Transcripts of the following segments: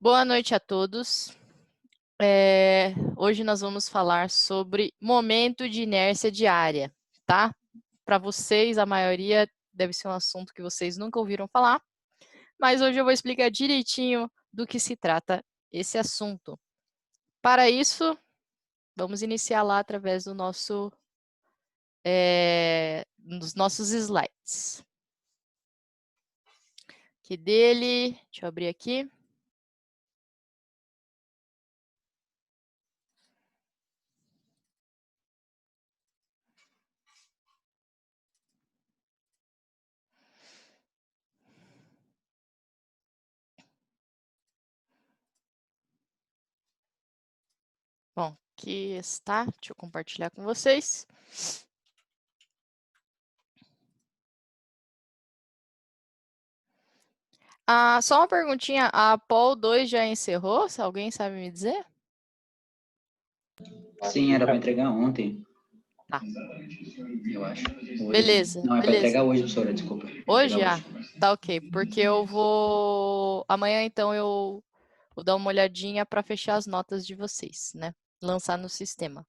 Boa noite a todos. Hoje nós vamos falar sobre momento de inércia diária, tá? Para vocês, a maioria deve ser um assunto que vocês nunca ouviram falar, mas hoje eu vou explicar direitinho do que se trata esse assunto. Para isso, vamos iniciar lá através dos nossos slides. Aqui dele, deixa eu abrir aqui. Bom, aqui está. Deixa eu compartilhar com vocês. Só uma perguntinha, a Pol 2 já encerrou? Se alguém sabe me dizer? Sim, era para entregar ontem. Tá. Eu acho. Hoje. Beleza. Não, é para Beleza. entregar hoje, professora, desculpa. Hoje? Tá ok. Porque eu vou... Amanhã, então, eu vou dar uma olhadinha para fechar as notas de vocês, né? Lançar no sistema.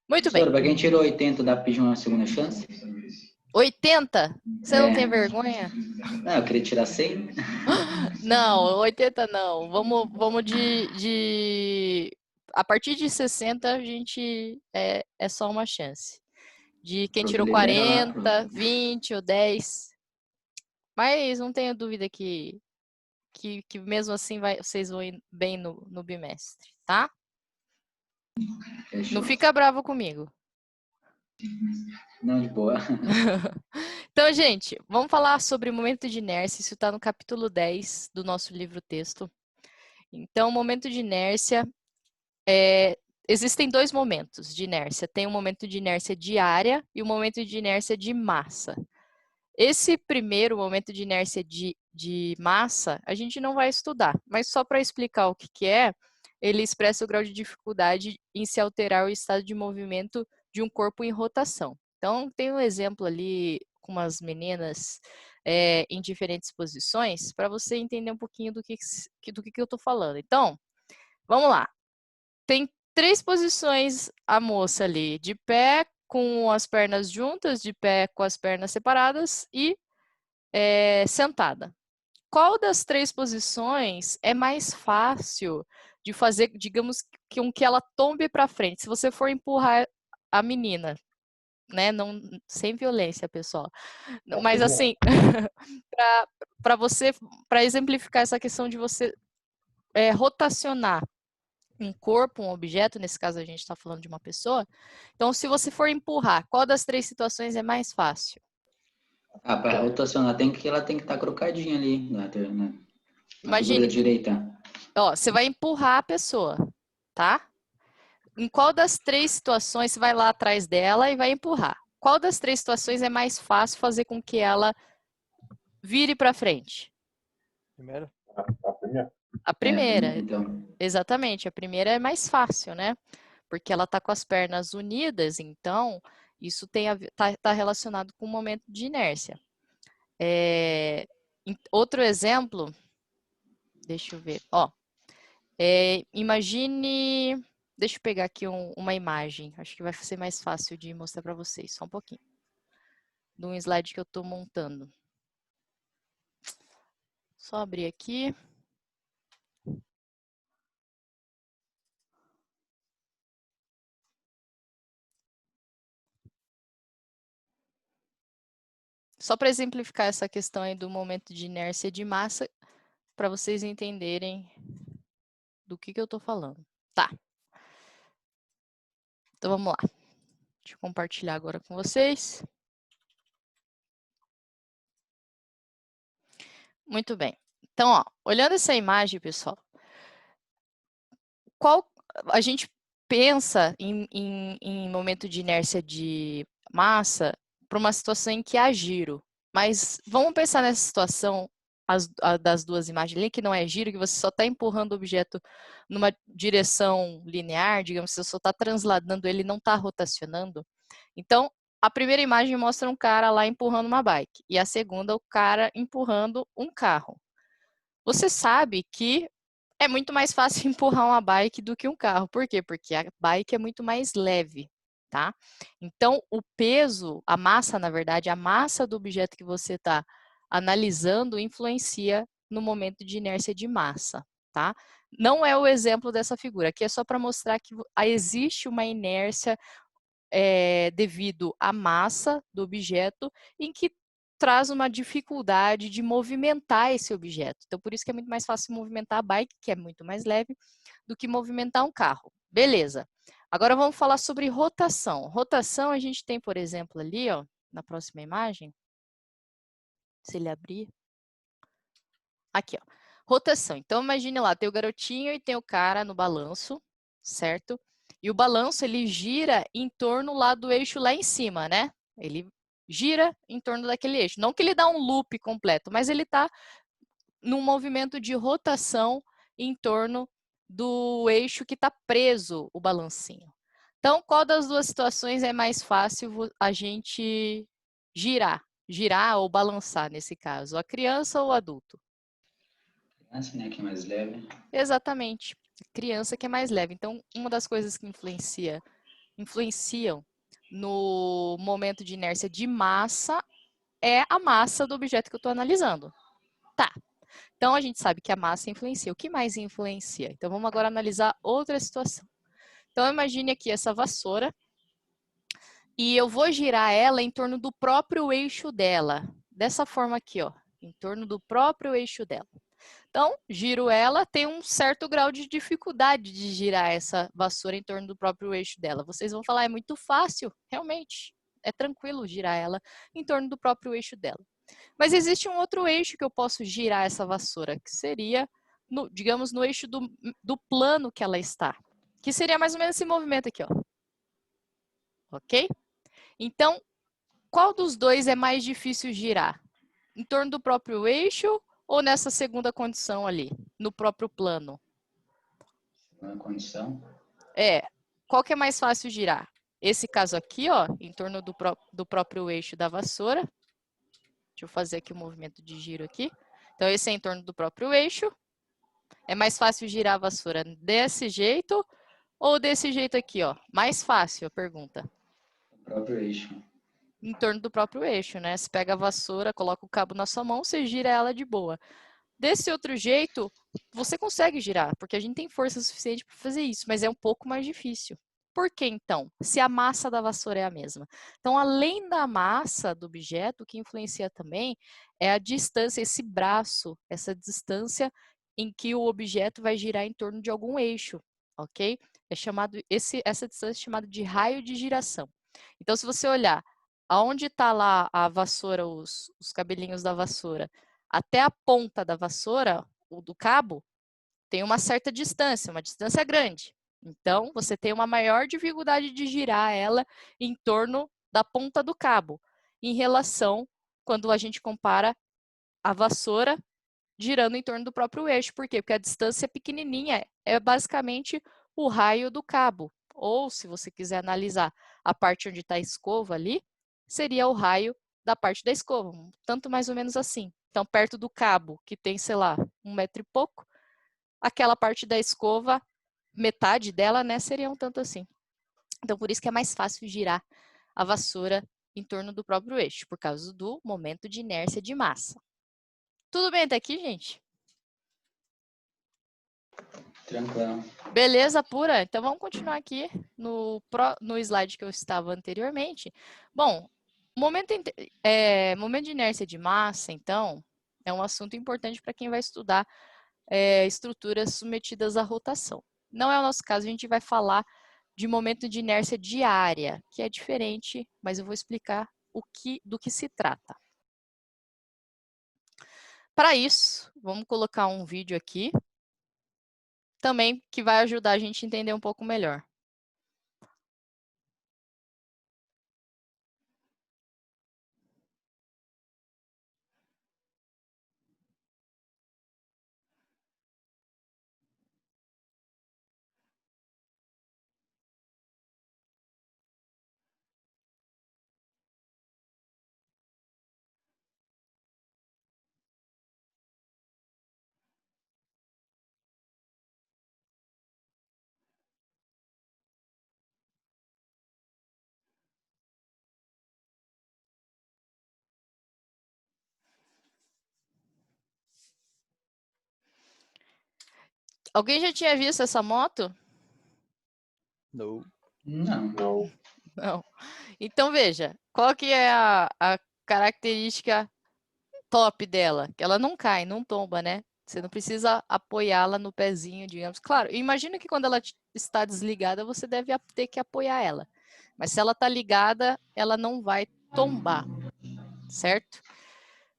Muito bem. Professora, para quem tirou 80, dá para pedir uma segunda chance? 80? Você não tem vergonha? Não, eu queria tirar 100. Não, 80 não. Vamos A partir de 60, a gente... É só uma chance. De quem tirou Libera lá, 40, 20 ou 10. Mas não tenho dúvida que mesmo assim vocês vão ir bem no bimestre, tá? Fechou. Não fica bravo comigo. Não, de boa. Então, gente, vamos falar sobre o momento de inércia. Isso está no capítulo 10 do nosso livro-texto. Então, o momento de inércia existem dois momentos de inércia. Tem o momento de inércia diária e o momento de inércia de massa. Esse primeiro momento de inércia de massa, a gente não vai estudar, mas só para explicar o que é, ele expressa o grau de dificuldade em se alterar o estado de movimento de um corpo em rotação. Então, tem um exemplo ali com umas meninas em diferentes posições, para você entender um pouquinho do que eu estou falando. Então, vamos lá. Tem 3 posições a moça ali, de pé com as pernas juntas, de pé com as pernas separadas e sentada. Qual das 3 posições é mais fácil de fazer, digamos, com que ela tombe para frente? Se você for empurrar a menina, né? Não, sem violência, pessoal. Mas assim, para exemplificar essa questão de você rotacionar um corpo, um objeto, nesse caso a gente está falando de uma pessoa. Então, se você for empurrar, qual das 3 situações é mais fácil? Para rotacionar, ela tem que estar crocadinha ali na figura Imagine, direita. você vai empurrar a pessoa, tá? Em qual das 3 situações você vai lá atrás dela e vai empurrar? Qual das 3 situações é mais fácil fazer com que ela vire para frente? Primeiro? A primeira, Então. exatamente. A primeira é mais fácil, né? Porque ela está com as pernas unidas, então isso tá relacionado com o momento de inércia. Outro exemplo, deixa eu ver, imagine, deixa eu pegar aqui uma imagem, acho que vai ser mais fácil de mostrar para vocês, só um pouquinho, de um slide que eu estou montando. Só abrir aqui. Só para exemplificar essa questão aí do momento de inércia de massa, para vocês entenderem do que eu estou falando. Tá. Então vamos lá. Deixa eu compartilhar agora com vocês. Muito bem. Então, olhando essa imagem, pessoal, a gente pensa em momento de inércia de massa para uma situação em que há giro. Mas vamos pensar nessa situação das duas imagens ali, que não é giro, que você só está empurrando o objeto numa direção linear, digamos, você só está transladando ele, não está rotacionando. Então, a primeira imagem mostra um cara lá empurrando uma bike, e a segunda, o cara empurrando um carro. Você sabe que É muito mais fácil empurrar uma bike do que um carro. Por quê? Porque a bike é muito mais leve, tá? Então, o peso, a massa, na verdade, a massa do objeto que você está analisando influencia no momento de inércia de massa, tá? Não é o exemplo dessa figura. Aqui é só para mostrar que existe uma inércia devido à massa do objeto, em que traz uma dificuldade de movimentar esse objeto. Então, por isso que é muito mais fácil movimentar a bike, que é muito mais leve, do que movimentar um carro. Beleza. Agora vamos falar sobre rotação. Rotação a gente tem, por exemplo, ali, ó, na próxima imagem, se ele abrir. Aqui, ó. Rotação. Então, imagine lá, tem o garotinho e tem o cara no balanço, certo? E o balanço, ele gira em torno lá do eixo lá em cima, né? Ele gira em torno daquele eixo. Não que ele dá um loop completo, mas ele está num movimento de rotação em torno do eixo que está preso o balancinho. Então, qual das duas situações é mais fácil a gente girar? Girar ou balançar, nesse caso, a criança ou o adulto? Criança, né, que é mais leve. Exatamente. Criança que é mais leve. Então, uma das coisas que influenciam no momento de inércia de massa é a massa do objeto que eu estou analisando. Tá. Então, a gente sabe que a massa influencia. O que mais influencia? Então, vamos agora analisar outra situação. Então, imagine aqui essa vassoura e eu vou girar ela em torno do próprio eixo dela. Dessa forma aqui, ó. Em torno do próprio eixo dela. Então, giro ela, tem um certo grau de dificuldade de girar essa vassoura em torno do próprio eixo dela. Vocês vão falar, é muito fácil, realmente. É tranquilo girar ela em torno do próprio eixo dela. Mas existe um outro eixo que eu posso girar essa vassoura, que seria, digamos, no eixo do plano que ela está. Que seria mais ou menos esse movimento aqui, ó. Ok? Então, qual dos dois é mais difícil girar? Em torno do próprio eixo ou nessa segunda condição ali, no próprio plano? Segunda condição. Qual que é mais fácil girar? Esse caso aqui, ó, em torno do próprio eixo da vassoura. Deixa eu fazer aqui o movimento de giro aqui. Então, esse é em torno do próprio eixo. É mais fácil girar a vassoura desse jeito ou desse jeito aqui, ó? Mais fácil, a pergunta. O próprio eixo. Em torno do próprio eixo, né? Você pega a vassoura, coloca o cabo na sua mão, você gira ela de boa. Desse outro jeito, você consegue girar, porque a gente tem força suficiente para fazer isso, mas é um pouco mais difícil. Por que então? Se a massa da vassoura é a mesma. Então, além da massa do objeto, o que influencia também é a distância, esse braço, essa distância em que o objeto vai girar em torno de algum eixo, ok? Essa distância é chamada de raio de giração. Então, se você olhar aonde está lá a vassoura, os cabelinhos da vassoura, até a ponta da vassoura, o do cabo, tem uma certa distância, uma distância grande. Então, você tem uma maior dificuldade de girar ela em torno da ponta do cabo, em relação quando a gente compara a vassoura girando em torno do próprio eixo. Por quê? Porque a distância pequenininha é basicamente o raio do cabo. Ou, se você quiser analisar a parte onde está a escova ali, seria o raio da parte da escova, tanto mais ou menos assim. Então, perto do cabo, que tem, sei lá, 1 metro e pouco, aquela parte da escova, metade dela, né, seria um tanto assim. Então, por isso que é mais fácil girar a vassoura em torno do próprio eixo, por causa do momento de inércia de massa. Tudo bem até aqui, gente? Tranquilo. Beleza pura? Então vamos continuar aqui no slide que eu estava anteriormente. Bom, momento de inércia de massa, então, é um assunto importante para quem vai estudar estruturas submetidas à rotação. Não é o nosso caso, a gente vai falar de momento de inércia diária, que é diferente, mas eu vou explicar do que se trata. Para isso, vamos colocar um vídeo aqui, também que vai ajudar a gente a entender um pouco melhor. Alguém já tinha visto essa moto? Não. Não. Não. Então, veja, qual que é a característica top dela? Que ela não cai, não tomba, né? Você não precisa apoiá-la no pezinho, digamos. Claro, imagina que quando ela está desligada, você deve ter que apoiar ela. Mas se ela está ligada, ela não vai tombar, certo?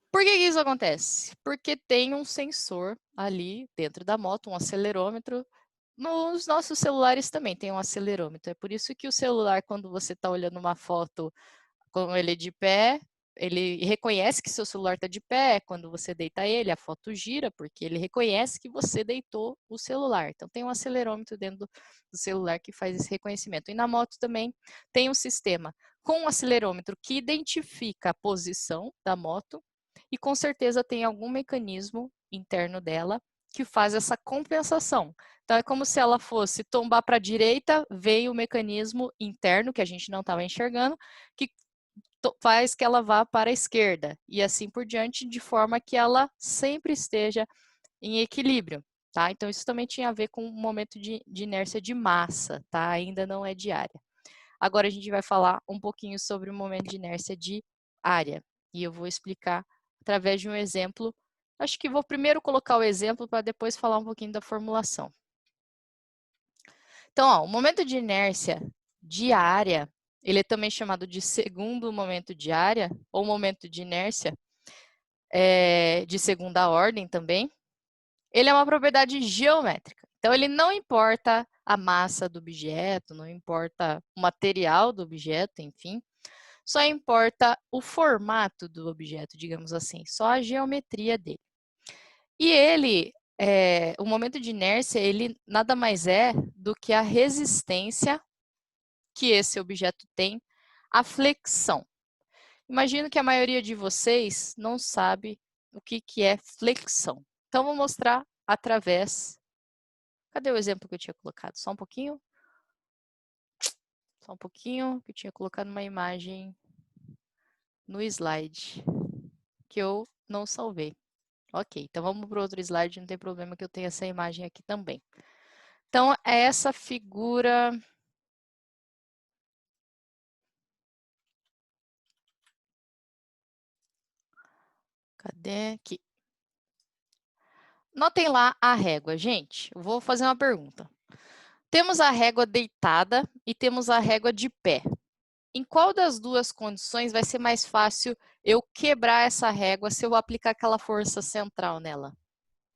Por que isso acontece? Porque tem um sensor ali dentro da moto, um acelerômetro. Nos nossos celulares também tem um acelerômetro. É por isso que o celular, quando você está olhando uma foto com ele de pé, ele reconhece que seu celular está de pé. Quando você deita ele, a foto gira, porque ele reconhece que você deitou o celular. Então, tem um acelerômetro dentro do celular que faz esse reconhecimento. E na moto também tem um sistema com um acelerômetro que identifica a posição da moto e com certeza tem algum mecanismo interno dela que faz essa compensação. Então, é como se ela fosse tombar para a direita, veio o mecanismo interno, que a gente não estava enxergando, que faz que ela vá para a esquerda, e assim por diante, de forma que ela sempre esteja em equilíbrio, tá? Então, isso também tinha a ver com o momento de inércia de massa, tá? Ainda não é de área. Agora, a gente vai falar um pouquinho sobre o momento de inércia de área, e eu vou explicar através de um exemplo. Acho que vou primeiro colocar o exemplo para depois falar um pouquinho da formulação. Então, ó, o momento de inércia de área, ele é também chamado de segundo momento de área, ou momento de inércia de segunda ordem também. Ele é uma propriedade geométrica. Então, ele não importa a massa do objeto, não importa o material do objeto, enfim. Só importa o formato do objeto, digamos assim, só a geometria dele. E ele, o momento de inércia, ele nada mais é do que a resistência que esse objeto tem à flexão. Imagino que a maioria de vocês não sabe o que é flexão. Então, vou mostrar através... Cadê o exemplo que eu tinha colocado? Só um pouquinho. Só um pouquinho, que eu tinha colocado uma imagem no slide, que eu não salvei. Ok, então vamos para o outro slide, não tem problema que eu tenha essa imagem aqui também. Então, é essa figura... Cadê? Aqui. Notem lá a régua. Gente, eu vou fazer uma pergunta. Temos a régua deitada e temos a régua de pé. Em qual das duas condições vai ser mais fácil eu quebrar essa régua se eu aplicar aquela força central nela?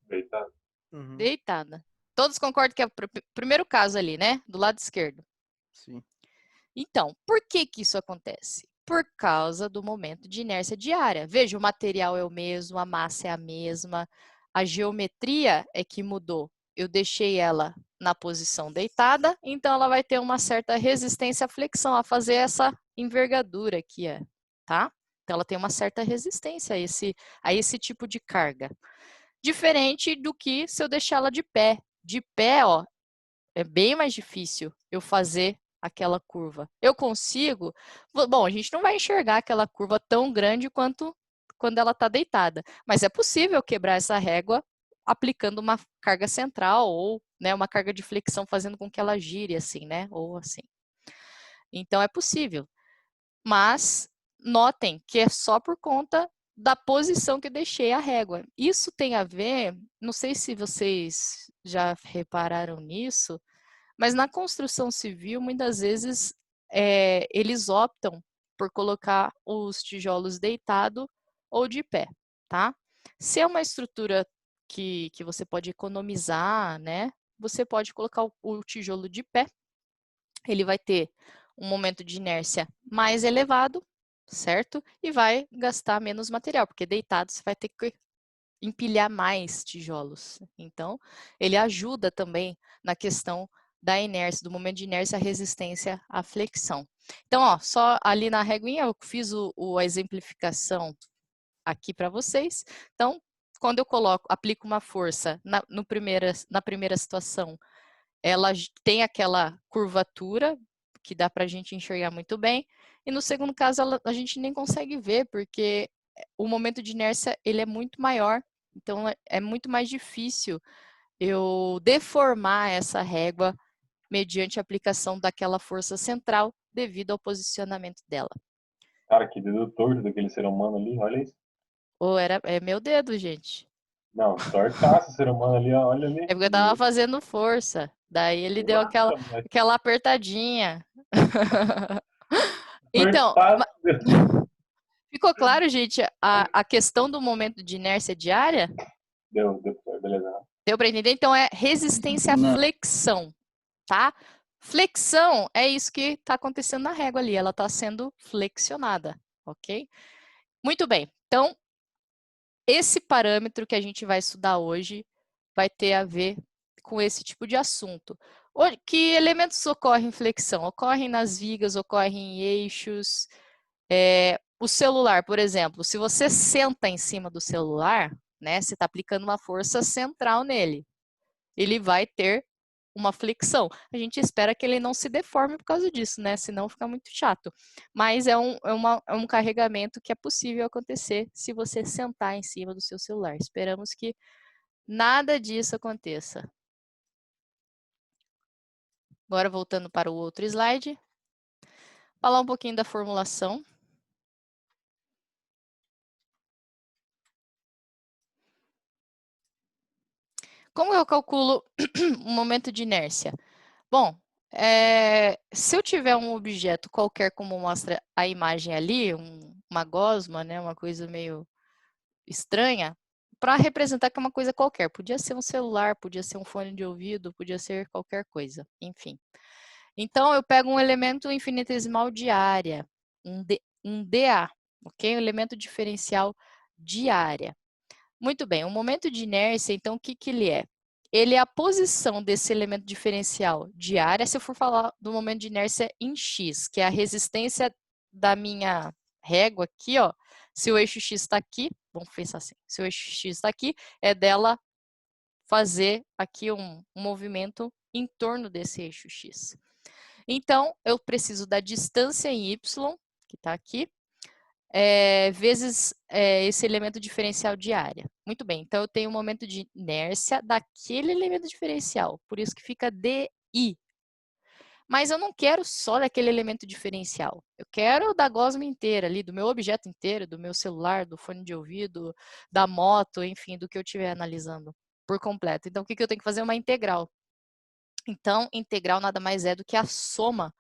Deitado. Uhum. Deitada. Todos concordam que é o primeiro caso ali, né? Do lado esquerdo. Sim. Então, por que isso acontece? Por causa do momento de inércia diária. Veja, o material é o mesmo, a massa é a mesma, a geometria é que mudou. Eu deixei ela na posição deitada, então ela vai ter uma certa resistência à flexão, a fazer essa envergadura aqui, tá? Então ela tem uma certa resistência a esse tipo de carga. Diferente do que se eu deixar ela de pé. De pé, ó, é bem mais difícil eu fazer aquela curva. Eu consigo... Bom, a gente não vai enxergar aquela curva tão grande quanto quando ela está deitada, mas é possível quebrar essa régua aplicando uma carga central ou, né, uma carga de flexão fazendo com que ela gire assim, né, ou assim. Então, é possível. Mas notem que é só por conta da posição que eu deixei a régua. Isso tem a ver, não sei se vocês já repararam nisso, mas na construção civil, muitas vezes, eles optam por colocar os tijolos deitado ou de pé, tá? Se é uma estrutura que você pode economizar, né? Você pode colocar o tijolo de pé. Ele vai ter um momento de inércia mais elevado, certo? E vai gastar menos material, porque deitado você vai ter que empilhar mais tijolos. Então, ele ajuda também na questão da inércia, do momento de inércia, a resistência à flexão. Então, ó, só ali na reguinha eu fiz a exemplificação aqui para vocês. Então, quando eu aplico uma força na primeira situação, ela tem aquela curvatura que dá para a gente enxergar muito bem. E no segundo caso, a gente nem consegue ver, porque o momento de inércia ele é muito maior. Então, é muito mais difícil eu deformar essa régua mediante a aplicação daquela força central devido ao posicionamento dela. Cara, que dedo torto daquele ser humano ali, olha isso. Ou é meu dedo, gente. Não, tortaço o ser humano ali, ó, olha ali. É porque eu tava fazendo força. Daí ele deu Nossa, mas aquela apertadinha. Então, tortaço. ficou claro, gente, a questão do momento de inércia diária? Deu, beleza. Deu para entender? Então, é resistência à Não. flexão, tá? Flexão é isso que está acontecendo na régua ali. Ela está sendo flexionada, ok? Muito bem. Então, esse parâmetro que a gente vai estudar hoje vai ter a ver com esse tipo de assunto. Que elementos ocorrem em flexão? Ocorrem nas vigas, ocorrem em eixos. O celular, por exemplo, se você senta em cima do celular, né, você está aplicando uma força central nele. Ele vai ter uma flexão. A gente espera que ele não se deforme por causa disso, né? Senão fica muito chato. Mas é um carregamento que é possível acontecer se você sentar em cima do seu celular. Esperamos que nada disso aconteça. Agora, voltando para o outro slide. Falar um pouquinho da formulação. Como eu calculo o momento de inércia? Bom, se eu tiver um objeto qualquer, como mostra a imagem ali, uma gosma, né, uma coisa meio estranha, para representar que é uma coisa qualquer. Podia ser um celular, podia ser um fone de ouvido, podia ser qualquer coisa, enfim. Então, eu pego um elemento infinitesimal de área, um dA, ok? Um elemento diferencial de área. Muito bem, o momento de inércia, então, o que ele é? Ele é a posição desse elemento diferencial de área, se eu for falar do momento de inércia em x, que é a resistência da minha régua aqui, ó. Se o eixo x está aqui, vamos pensar assim, se o eixo x está aqui, é dela fazer aqui um movimento em torno desse eixo x. Então, eu preciso da distância em y, que está aqui, vezes esse elemento diferencial de área. Muito bem, então eu tenho um momento de inércia daquele elemento diferencial, por isso que fica DI. Mas eu não quero só daquele elemento diferencial, eu quero da gosma inteira ali, do meu objeto inteiro, do meu celular, do fone de ouvido, da moto, enfim, do que eu estiver analisando por completo. Então, o que eu tenho que fazer? Uma integral. Então, integral nada mais é do que a soma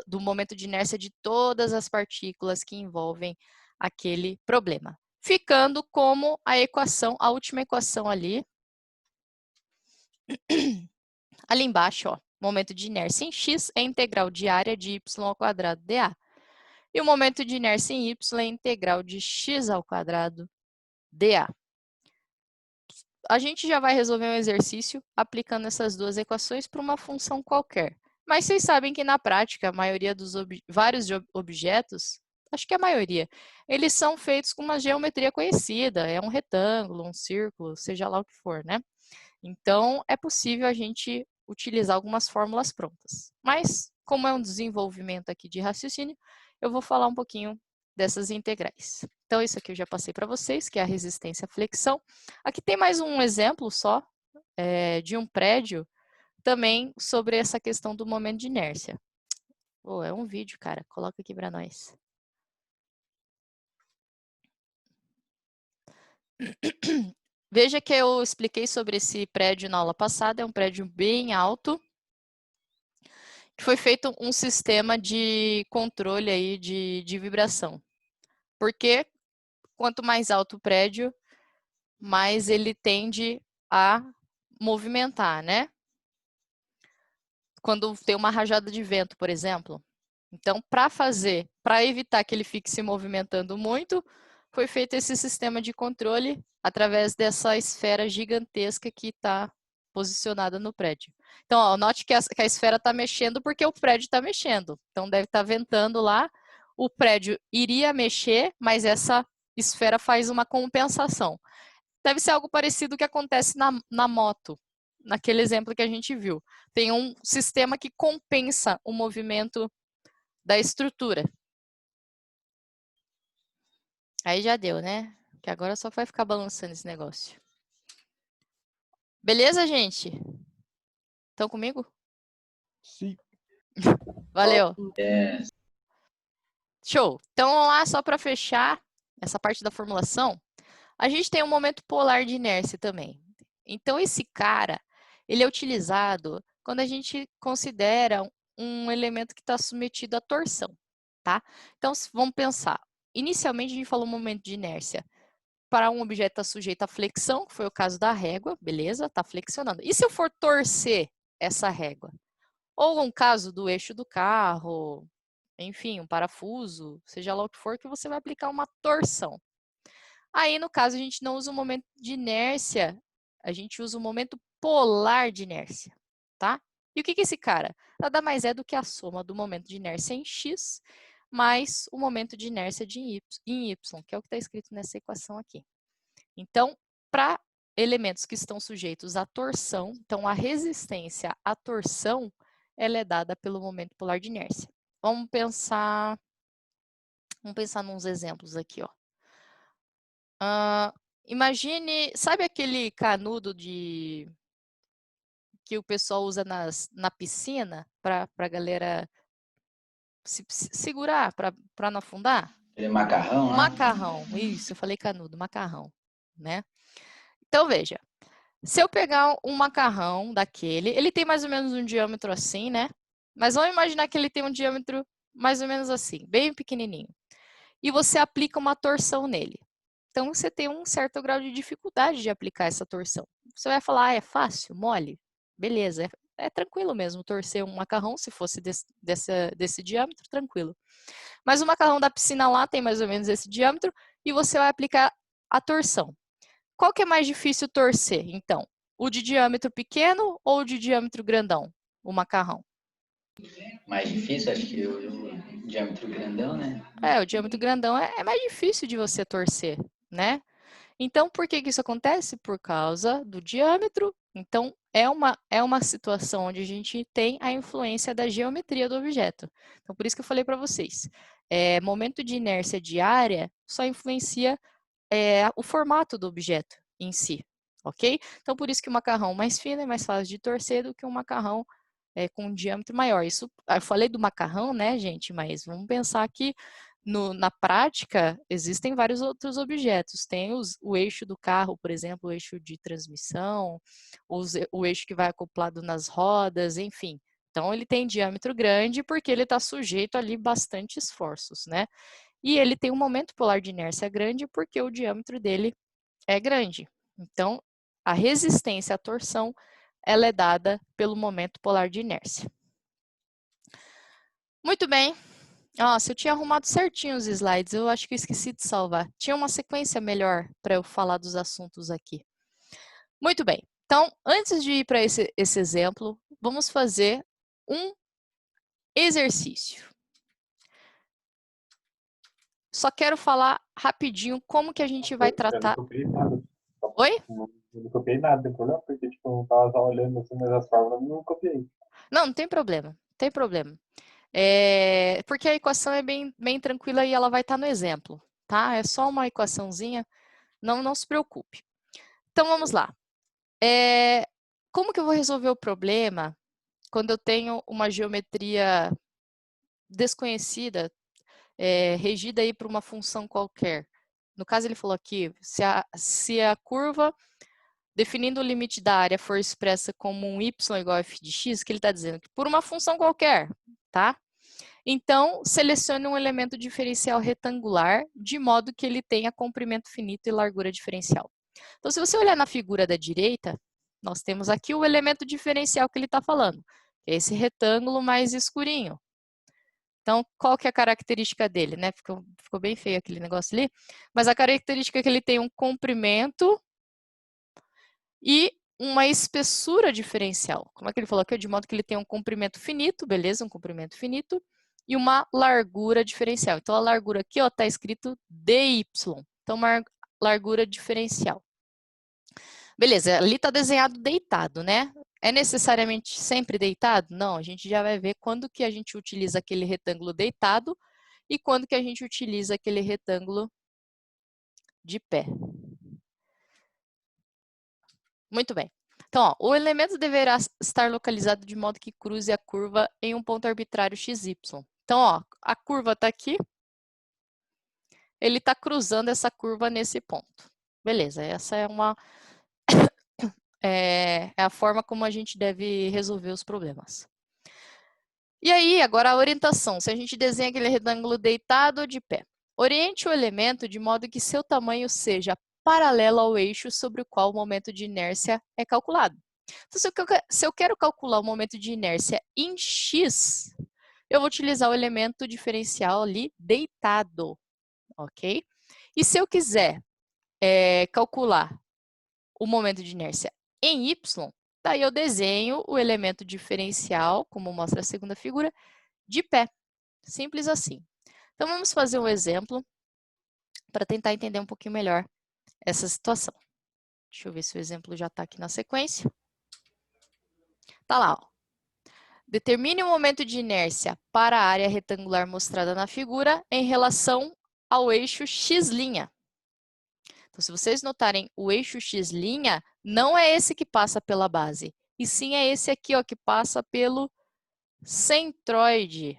do momento de inércia de todas as partículas que envolvem aquele problema. Ficando como a equação, a última equação ali, ali embaixo, ó, momento de inércia em x é integral de área de y ao quadrado dA. E o momento de inércia em y é integral de x ao quadrado dA. A gente já vai resolver um exercício aplicando essas duas equações para uma função qualquer. Mas vocês sabem que na prática, a maioria dos vários objetos, acho que a maioria, eles são feitos com uma geometria conhecida, é um retângulo, um círculo, seja lá o que for, né? Então, é possível a gente utilizar algumas fórmulas prontas. Mas, como é um desenvolvimento aqui de raciocínio, eu vou falar um pouquinho dessas integrais. Então, isso aqui eu já passei para vocês, que é a resistência à flexão. Aqui tem mais um exemplo só de um prédio, também sobre essa questão do momento de inércia. Oh, é um vídeo, cara. Coloca aqui para nós. Veja que eu expliquei sobre esse prédio na aula passada. É um prédio bem alto, que foi feito um sistema de controle aí de vibração. Porque quanto mais alto o prédio, mais ele tende a movimentar, né? Quando tem uma rajada de vento, por exemplo. Então, para evitar que ele fique se movimentando muito, foi feito esse sistema de controle através dessa esfera gigantesca que está posicionada no prédio. Então, ó, note que a esfera está mexendo porque o prédio está mexendo. Então, deve estar ventando lá, o prédio iria mexer, mas essa esfera faz uma compensação. Deve ser algo parecido que acontece na moto, naquele exemplo que a gente viu. Tem um sistema que compensa o movimento da estrutura. Aí já deu, né? Que agora só vai ficar balançando esse negócio. Beleza, gente? Estão comigo? Sim. Valeu. É, Show. Então, vamos lá, só para fechar essa parte da formulação. A gente tem um momento polar de inércia também. Então, esse cara, ele é utilizado quando a gente considera um elemento que está submetido à torção, tá? Então, vamos pensar. Inicialmente, a gente falou momento de inércia. Para um objeto estar sujeito à flexão, que foi o caso da régua, beleza? Está flexionando. E se eu for torcer essa régua? Ou um caso do eixo do carro, enfim, um parafuso, seja lá o que for, que você vai aplicar uma torção. Aí, no caso, a gente não usa o momento de inércia, a gente usa o momento polar de inércia, tá? E o que é esse cara? Nada mais é do que a soma do momento de inércia em x mais o momento de inércia em y, que é o que está escrito nessa equação aqui. Então, para elementos que estão sujeitos à torção, então a resistência à torção, ela é dada pelo momento polar de inércia. Vamos pensar nos exemplos aqui, ó. Imagine, sabe aquele canudo que o pessoal usa na piscina para a galera se segurar, para não afundar? aquele macarrão lá. Macarrão, isso, eu falei canudo, macarrão, né? Então, veja, se eu pegar um macarrão daquele, ele tem mais ou menos um diâmetro assim, né? Mas vamos imaginar que ele tem um diâmetro mais ou menos assim, bem pequenininho. E você aplica uma torção nele. Então, você tem um certo grau de dificuldade de aplicar essa torção. Você vai falar, é fácil, mole? Beleza, é tranquilo mesmo torcer um macarrão, se fosse desse diâmetro, tranquilo. Mas o macarrão da piscina lá tem mais ou menos esse diâmetro e você vai aplicar a torção. Qual que é mais difícil torcer, então? O de diâmetro pequeno ou o de diâmetro grandão? O macarrão. Mais difícil, acho que o diâmetro grandão, né? O diâmetro grandão é mais difícil de você torcer, né? Então, por que isso acontece? Por causa do diâmetro. Então, é uma situação onde a gente tem a influência da geometria do objeto. Então, por isso que eu falei para vocês. Momento de inércia diária só influencia o formato do objeto em si, ok? Então, por isso que o macarrão mais fino é mais fácil de torcer do que um macarrão com um diâmetro maior. Isso, eu falei do macarrão, né, gente? Mas vamos pensar que na prática existem vários outros objetos. Tem o eixo do carro, por exemplo, o eixo de transmissão, o eixo que vai acoplado nas rodas, enfim. Então, ele tem diâmetro grande porque ele está sujeito ali bastante esforços, né? E ele tem um momento polar de inércia grande porque o diâmetro dele é grande. Então, a resistência à torção, ela é dada pelo momento polar de inércia. Muito bem. Nossa, eu tinha arrumado certinho os slides, eu acho que eu esqueci de salvar. Tinha uma sequência melhor para eu falar dos assuntos aqui. Muito bem. Então, antes de ir para esse exemplo, vamos fazer um exercício. Só quero falar rapidinho como que a gente vai tratar... Eu não copiei nada. Oi? Eu não copiei nada, tem problema, porque tipo, eu não tava só olhando assim, mas as fórmulas eu não copiei. Não tem problema, não tem problema. Porque a equação é bem tranquila e ela vai estar no exemplo, tá? É só uma equaçãozinha, não se preocupe. Então, vamos lá. Como que eu vou resolver o problema quando eu tenho uma geometria desconhecida, regida aí por uma função qualquer? No caso, ele falou aqui, se a curva definindo o limite da área for expressa como um y igual a f de x, que ele está dizendo que por uma função qualquer, tá? Então, selecione um elemento diferencial retangular, de modo que ele tenha comprimento finito e largura diferencial. Então, se você olhar na figura da direita, nós temos aqui o elemento diferencial que ele está falando, que é esse retângulo mais escurinho. Então, qual que é a característica dele, né? Ficou bem feio aquele negócio ali, mas a característica é que ele tem um comprimento e uma espessura diferencial. Como é que ele falou aqui? De modo que ele tem um comprimento finito, beleza? Um comprimento finito e uma largura diferencial. Então, a largura aqui está escrito dy. Então, uma largura diferencial. Beleza, ali está desenhado deitado, né? É necessariamente sempre deitado? Não, a gente já vai ver quando que a gente utiliza aquele retângulo deitado e quando que a gente utiliza aquele retângulo de pé. Muito bem. Então, ó, o elemento deverá estar localizado de modo que cruze a curva em um ponto arbitrário XY. Então, ó, a curva está aqui. Ele está cruzando essa curva nesse ponto. Beleza, essa é a forma como a gente deve resolver os problemas. E aí, agora a orientação. Se a gente desenha aquele retângulo deitado ou de pé. Oriente o elemento de modo que seu tamanho seja paralelo ao eixo sobre o qual o momento de inércia é calculado. Então, se eu quero calcular o momento de inércia em x, eu vou utilizar o elemento diferencial ali deitado, ok? E se eu quiser calcular o momento de inércia em y, daí eu desenho o elemento diferencial, como mostra a segunda figura, de pé. Simples assim. Então, vamos fazer um exemplo para tentar entender um pouquinho melhor essa situação. Deixa eu ver se o exemplo já está aqui na sequência. Está lá, ó. Determine o momento de inércia para a área retangular mostrada na figura em relação ao eixo x'. Então, se vocês notarem, o eixo x' não é esse que passa pela base, e sim é esse aqui, ó, que passa pelo centroide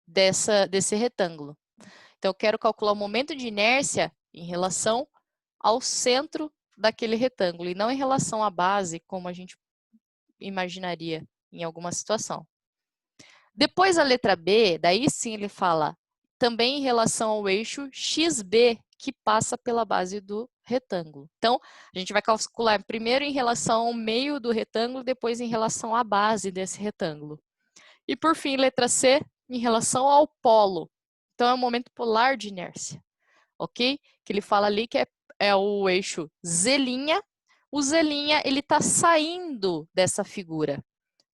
desse retângulo. Então, eu quero calcular o momento de inércia em relação ao centro daquele retângulo, e não em relação à base, como a gente imaginaria em alguma situação. Depois a letra B, daí sim ele fala também em relação ao eixo XB, que passa pela base do retângulo. Então, a gente vai calcular primeiro em relação ao meio do retângulo, depois em relação à base desse retângulo. E por fim, letra C, em relação ao polo. Então, é o momento polar de inércia, ok? Que ele fala ali que é o eixo Z'. O Z', ele está saindo dessa figura,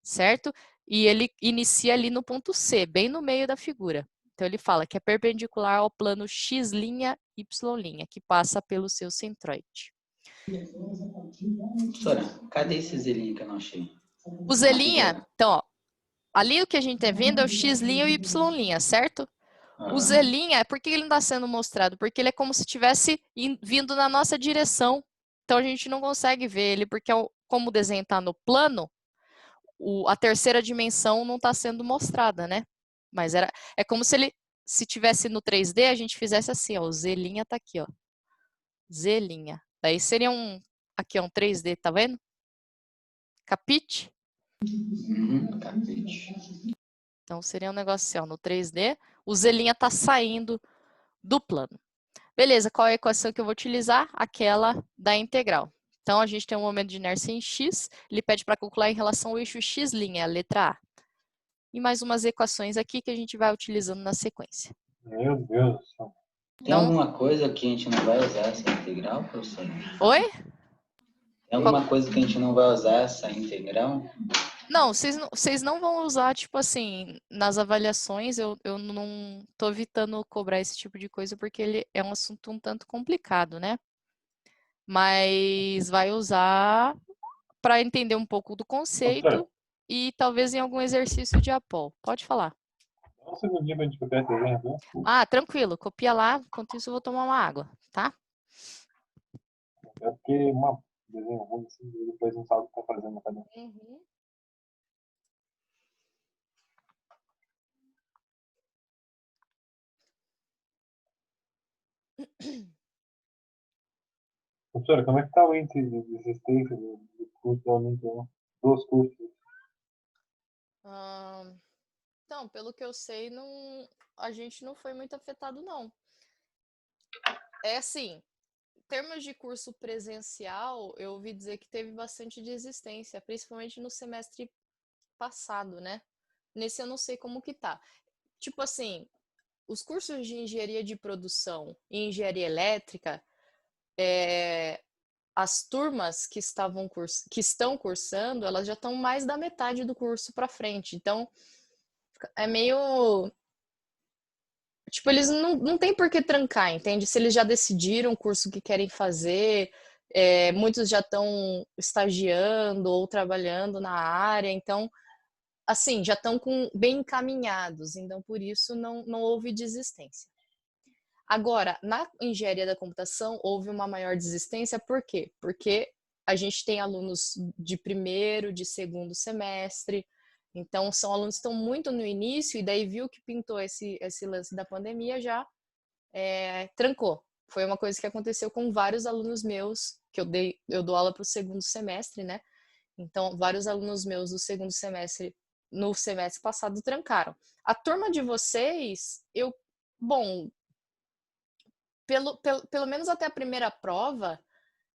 certo? E ele inicia ali no ponto C, bem no meio da figura. Então, ele fala que é perpendicular ao plano X', Y', que passa pelo seu centroide. Professora, cadê esse zelinho que eu não achei? O Z', então, ó, ali o que a gente está vendo é o X' e o Y', certo? O Z' por que ele não está sendo mostrado? Porque ele é como se estivesse vindo na nossa direção. Então, a gente não consegue ver ele, porque como o desenho está no plano, a terceira dimensão não está sendo mostrada, né? Mas é como se tivesse no 3D, a gente fizesse assim, ó, o Z' tá aqui, ó. Z'. Daí seria aqui é um 3D, tá vendo? Capite? Capite. Então seria um negócio assim, ó, no 3D, o Z' tá saindo do plano. Beleza, qual é a equação que eu vou utilizar? Aquela da integral. Então a gente tem um momento de inércia em x, ele pede para calcular em relação ao eixo x', a letra A. E mais umas equações aqui que a gente vai utilizando na sequência. Meu Deus do céu. Tem alguma coisa que a gente não vai usar essa integral, professor? Oi? Tem alguma coisa que a gente não vai usar essa integral? Não, vocês não vão usar, tipo assim, nas avaliações, eu não tô evitando cobrar esse tipo de coisa porque ele é um assunto um tanto complicado, né? Mas vai usar para entender um pouco do conceito e talvez em algum exercício de APOL. Pode falar. Dá um segundinho pra gente copiar esse exemplo. Ah, tranquilo, copia lá, enquanto isso eu vou tomar uma água, tá? É porque uma desenho ruim assim, depois não sabe o que tá fazendo na cabeça. Professora, como é que tá o índice de existência do curso da Uninter, dos cursos? Então, pelo que eu sei, a gente não foi muito afetado, não. É assim, em termos de curso presencial, eu ouvi dizer que teve bastante desistência, principalmente no semestre passado, né? Nesse eu não sei como que tá. Tipo assim, os cursos de engenharia de produção e engenharia elétrica, as turmas que estão cursando, elas já estão mais da metade do curso para frente. Então, é meio... Tipo, eles não têm por que trancar, entende? Se eles já decidiram o curso que querem fazer, muitos já estão estagiando ou trabalhando na área, então, assim, já estão bem encaminhados. Então, por isso, não houve desistência. Agora, na engenharia da computação, houve uma maior desistência, por quê? Porque a gente tem alunos de primeiro, de segundo semestre, então são alunos que estão muito no início e daí viu que pintou esse lance da pandemia, já trancou. Foi uma coisa que aconteceu com vários alunos meus, que eu dou aula para o segundo semestre, né? Então, vários alunos meus do segundo semestre, no semestre passado, trancaram. A turma de vocês, bom, pelo menos até a primeira prova,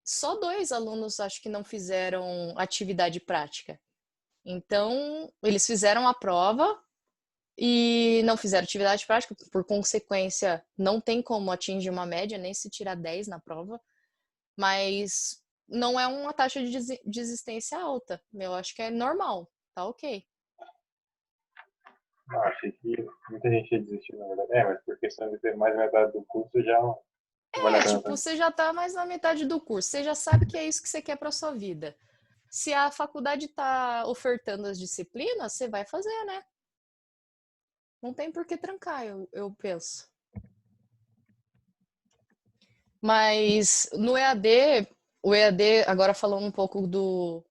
só 2 alunos acho que não fizeram atividade prática. Então, eles fizeram a prova e não fizeram atividade prática, por consequência, não tem como atingir uma média, nem se tirar 10 na prova, mas não é uma taxa de desistência alta. Eu acho que é normal, tá ok. Não, achei que muita gente ia desistir, na verdade. Mas por questão de ter mais metade do curso já não vale a pena. Tipo, você já tá mais na metade do curso, você já sabe que é isso que você quer pra sua vida. Se a faculdade tá ofertando as disciplinas, você vai fazer, né? Não tem por que trancar, eu penso. Mas no EAD, o EAD, agora falando um pouco do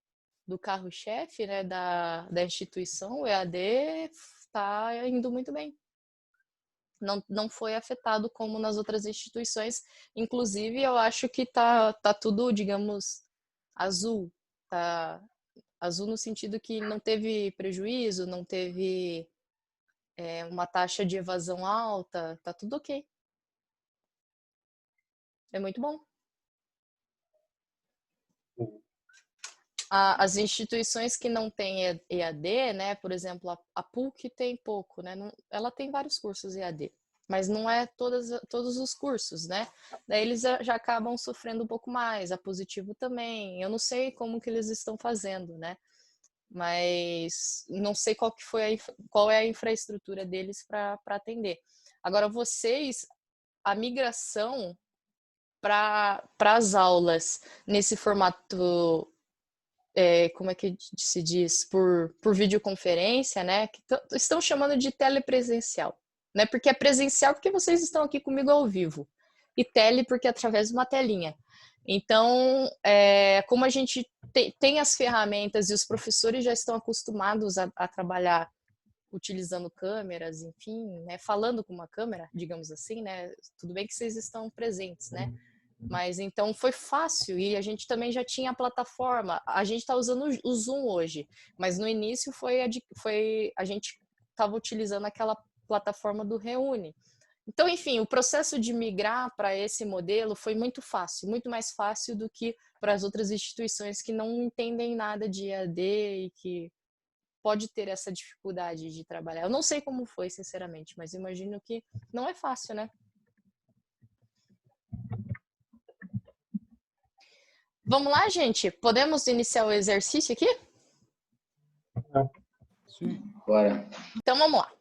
carro-chefe, né, da instituição, o EAD está indo muito bem. Não foi afetado como nas outras instituições. Inclusive, eu acho que tá tudo, digamos, azul. Tá azul no sentido que não teve prejuízo, não teve uma taxa de evasão alta, tá tudo ok. É muito bom. As instituições que não têm EAD, né, por exemplo, a PUC tem pouco, né, ela tem vários cursos EAD, mas não é todos os cursos, né, daí eles já acabam sofrendo um pouco mais, a Positivo também, eu não sei como que eles estão fazendo, né, mas não sei qual é a infraestrutura deles para atender. Agora, vocês, a migração para as aulas nesse formato, como é que se diz, por videoconferência, né, que estão chamando de telepresencial, né, porque é presencial porque vocês estão aqui comigo ao vivo, e tele porque é através de uma telinha. Então, como a gente tem as ferramentas e os professores já estão acostumados a trabalhar utilizando câmeras, enfim, né, falando com uma câmera, digamos assim, né, tudo bem que vocês estão presentes, né, mas então foi fácil e a gente também já tinha a plataforma. A gente está usando o Zoom hoje, mas no início a gente estava utilizando aquela plataforma do Reúne. Então, enfim, o processo de migrar para esse modelo foi muito fácil, muito mais fácil do que para as outras instituições que não entendem nada de EAD e que pode ter essa dificuldade de trabalhar. Eu não sei como foi, sinceramente, mas imagino que não é fácil, né? Vamos lá, gente? Podemos iniciar o exercício aqui? Sim. Bora. Então, vamos lá.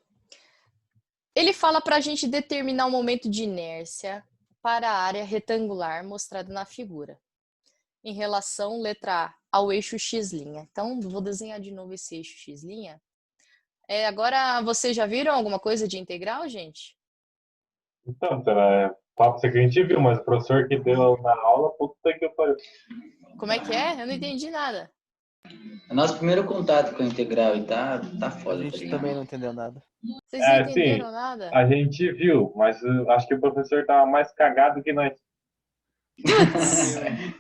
Ele fala para a gente determinar o momento de inércia para a área retangular mostrada na figura, em relação, letra A, ao eixo x'. Então, vou desenhar de novo esse eixo x'. Agora, vocês já viram alguma coisa de integral, gente? Então, papo que a gente viu, mas o professor que deu na aula, puta que eu pariu. Como é que é? Eu não entendi nada. É nosso primeiro contato com a integral e tá A foda, tá gente ligado? também não entendeu nada. Vocês não entenderam nada? A gente viu, mas eu acho que o professor tava mais cagado que nós.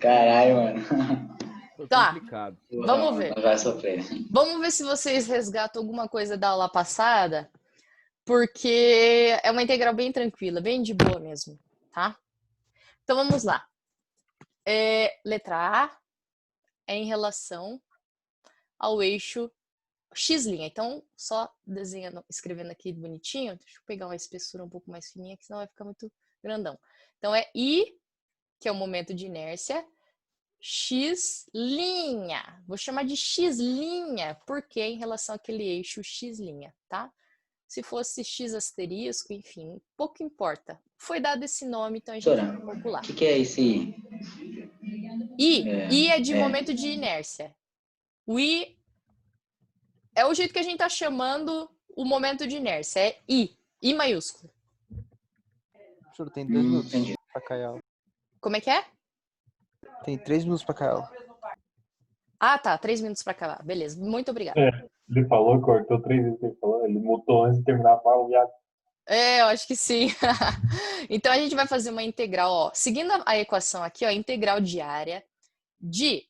Caralho, mano. Foi Tá. complicado. Vamos ver. Não vai sofrer. Vamos ver se vocês resgatam alguma coisa da aula passada, porque é uma integral bem tranquila, bem de boa mesmo, tá? Então vamos lá. Letra A é em relação ao eixo x'. Então, só desenhando, escrevendo aqui bonitinho, deixa eu pegar uma espessura um pouco mais fininha, que senão vai ficar muito grandão. Então é I, que é o momento de inércia, x'. Vou chamar de x', porque é em relação àquele eixo x', tá? Se fosse x asterisco, enfim, pouco importa. Foi dado esse nome, então a gente vai calcular. O que é esse I? I é de momento de inércia. O I é o jeito que a gente está chamando o momento de inércia, é I maiúsculo. Professor, tem 2 minutos entendi. pra cair a aula. Como é que é? Tem 3 minutos pra cair a aula. Ah, tá. 3 minutos para acabar. Beleza. Muito obrigada. Ele falou, cortou 3 vezes que ele falou, ele mutou antes de terminar a fala, viado. Eu acho que sim. Então, a gente vai fazer uma integral, ó. Seguindo a equação aqui, ó, integral diária de...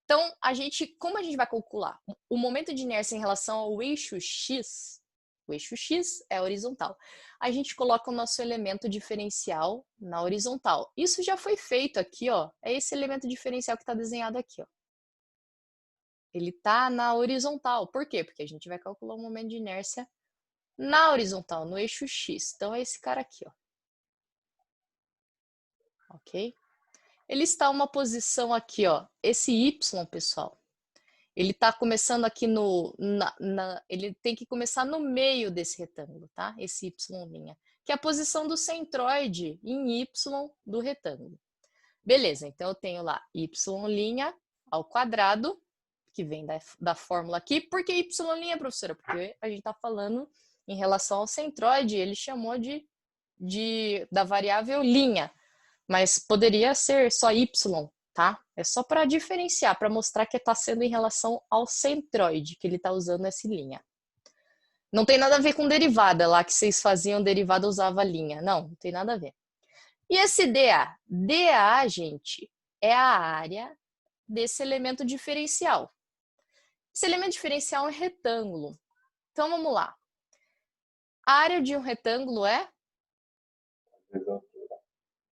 Então, como a gente vai calcular? O momento de inércia em relação ao eixo X, o eixo X é horizontal. A gente coloca o nosso elemento diferencial na horizontal. Isso já foi feito aqui, ó. É esse elemento diferencial que está desenhado aqui, ó. Ele está na horizontal. Por quê? Porque a gente vai calcular o momento de inércia na horizontal, no eixo X. Então, é esse cara aqui, ó. Ok? Ele está uma posição aqui, ó. Esse Y, pessoal, ele está começando aqui ele tem que começar no meio desse retângulo, tá? Esse Y', que é a posição do centroide em Y do retângulo. Beleza, então eu tenho lá Y' ao quadrado, que vem da fórmula aqui. Por que Y', professora? Porque a gente está falando em relação ao centroide, ele chamou da variável linha, mas poderia ser só Y, tá? É só para diferenciar, para mostrar que está sendo em relação ao centroide, que ele está usando essa linha. Não tem nada a ver com derivada, lá que vocês faziam derivada usava linha. Não tem nada a ver. E esse DA? DA, gente, é a área desse elemento diferencial. Esse elemento diferencial é um retângulo. Então, vamos lá. A área de um retângulo é?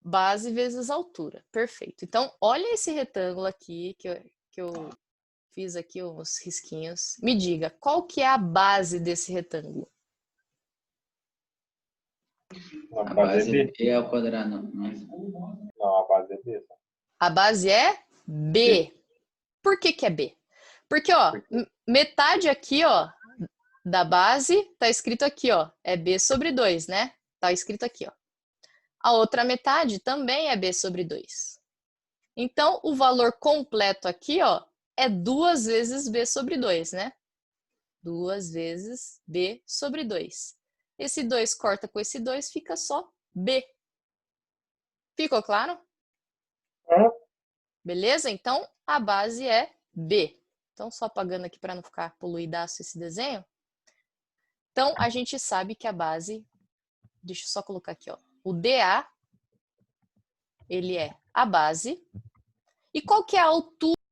Base vezes altura. Perfeito. Então, olha esse retângulo aqui que eu fiz aqui uns risquinhos. Me diga, qual que é a base desse retângulo? A base é B ao quadrado. Não, a base é B. A base é B. Por que que é B? Porque, ó, metade aqui, ó, da base tá escrito aqui, ó, é B sobre 2, né? Tá escrito aqui, ó. A outra metade também é B sobre 2. Então, o valor completo aqui, ó, é 2 vezes B sobre 2, né? 2 vezes B sobre 2. Esse 2 corta com esse 2, fica só B. Ficou claro? Beleza? Então, a base é B. Então, só apagando aqui para não ficar poluidaço esse desenho. Então, a gente sabe que a base... Deixa eu só colocar aqui, ó. O DA, ele é a base. E qual que é a altura